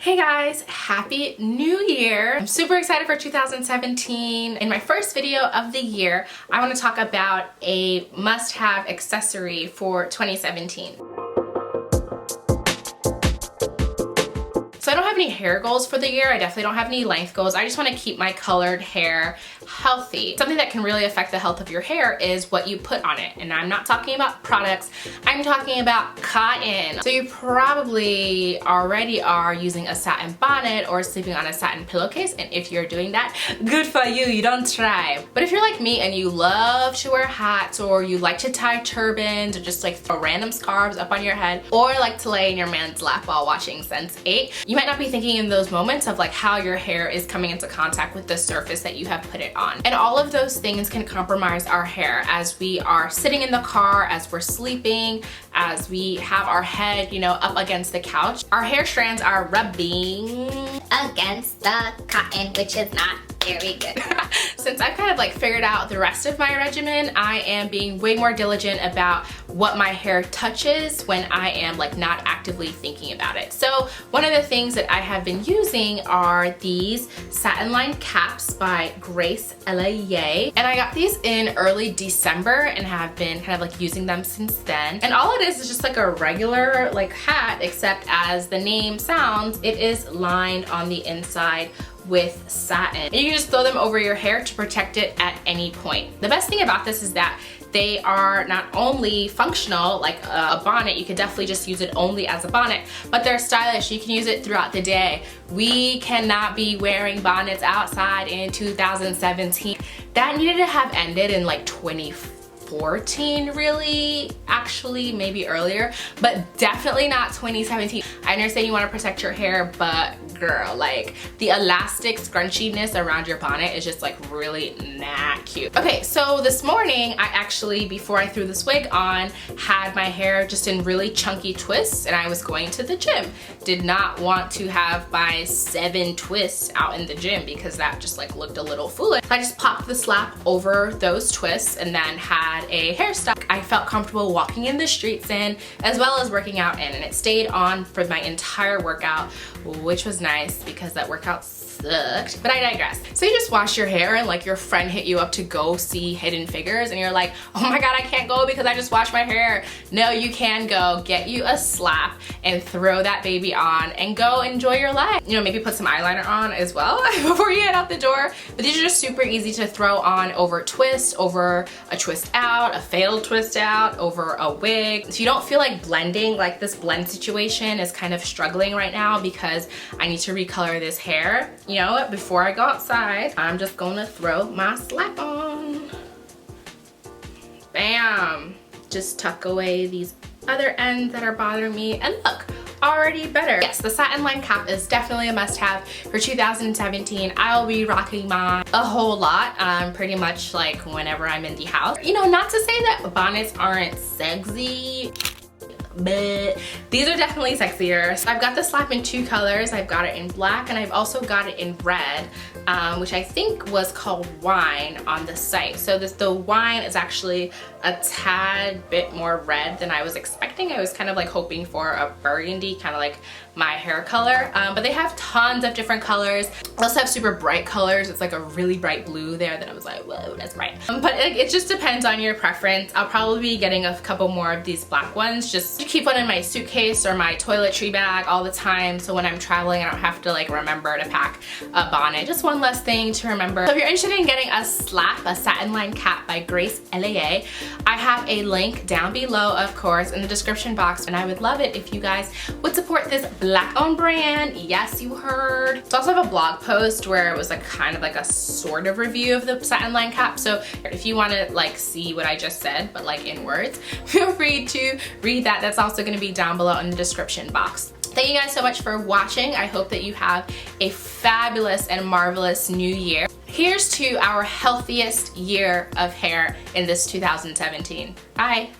Hey guys, happy new year. I'm super excited for 2017. In my first video of the year, I want to talk about a must-have accessory for 2017. So I don't have any hair goals for the year. I definitely don't have any length goals. I just want to keep my colored hair healthy. Something that can really affect the health of your hair is what you put on it. And I'm not talking about products, I'm talking about cotton. So you probably already are using a satin bonnet or sleeping on a satin pillowcase. And if you're doing that, good for you, you don't try. But if you're like me and you love to wear hats, or you like to tie turbans, or just like throw random scarves up on your head, or like to lay in your man's lap while watching Sense8, you might not be thinking in those moments of like how your hair is coming into contact with the surface that you have put it on. And all of those things can compromise our hair as we are sitting in the car, as we're sleeping, as we have our head, up against the couch. Our hair strands are rubbing against the cotton, which is not very good. Since I've kind of like figured out the rest of my regimen, I am being way more diligent about what my hair touches when I am like not actively thinking about it. So one of the things that I have been using are these satin lined caps by ELEYAE. And I got these in early December and have been kind of like using them since then. And all it is just like a regular like hat, except as the name sounds, it is lined on the inside with satin. And you can just throw them over your hair to protect it at any point. The best thing about this is that they are not only functional like a bonnet, you can definitely just use it only as a bonnet, but they're stylish. You can use it throughout the day. We cannot be wearing bonnets outside in 2017. That needed to have ended in like 2014 really, actually maybe earlier, but definitely not 2017. I understand you want to protect your hair, but girl, like the elastic scrunchiness around your bonnet is just like really not cute. Okay, so this morning I actually, before I threw this wig on, had my hair just in really chunky twists and I was going to the gym. Did not want to have my 7 twists out in the gym because that just like looked a little foolish. I just popped the slap over those twists and then had a hairstyle I felt comfortable walking in the streets in, as well as working out in, and it stayed on for my entire workout, which was nice because that workout sucked, but I digress. So you just wash your hair and like your friend hit you up to go see Hidden Figures and you're like, oh my god, I can't go because I just washed my hair. No, you can go. Get you a slap and throw that baby on and go enjoy your life. Maybe put some eyeliner on as well before you head out the door. But these are just super easy to throw on over twist, over a twist out, a failed twist out, over a wig. So you don't feel like blending. Like this blend situation is kind of struggling right now because I need to recolor this hair. You know what, before I go outside, I'm just gonna throw my slap on. Bam! Just tuck away these other ends that are bothering me, and look, already better. Yes, the satin lined cap is definitely a must-have for 2017. I'll be rocking mine a whole lot, pretty much like whenever I'm in the house. Not to say that bonnets aren't sexy, but these are definitely sexier. So I've got the slap in 2 colors. I've got it in black and I've also got it in red, which I think was called Wine on the site. So the Wine is actually a tad bit more red than I was expecting. I was kind of like hoping for a burgundy, kind of like my hair color, but they have tons of different colors. They also have super bright colors. It's like a really bright blue there that I was like, whoa, that's bright. But it just depends on your preference. I'll probably be getting a couple more of these black ones just to keep one in my suitcase or my toiletry bag all the time, so when I'm traveling I don't have to like remember to pack a bonnet. Just one less thing to remember. So if you're interested in getting a slap, a satin lined cap by ELEYAE, I have a link down below, of course, in the description box, and I would love it if you guys would support this black owned brand. Yes, you heard. So I also have a blog post where it was like kind of like a sort of review of the satin lined cap. So if you want to like see what I just said, but like in words, feel free to read that. That's also going to be down below in the description box. Thank you guys so much for watching. I hope that you have a fabulous and marvelous new year. Here's to our healthiest year of hair in this 2017. Bye.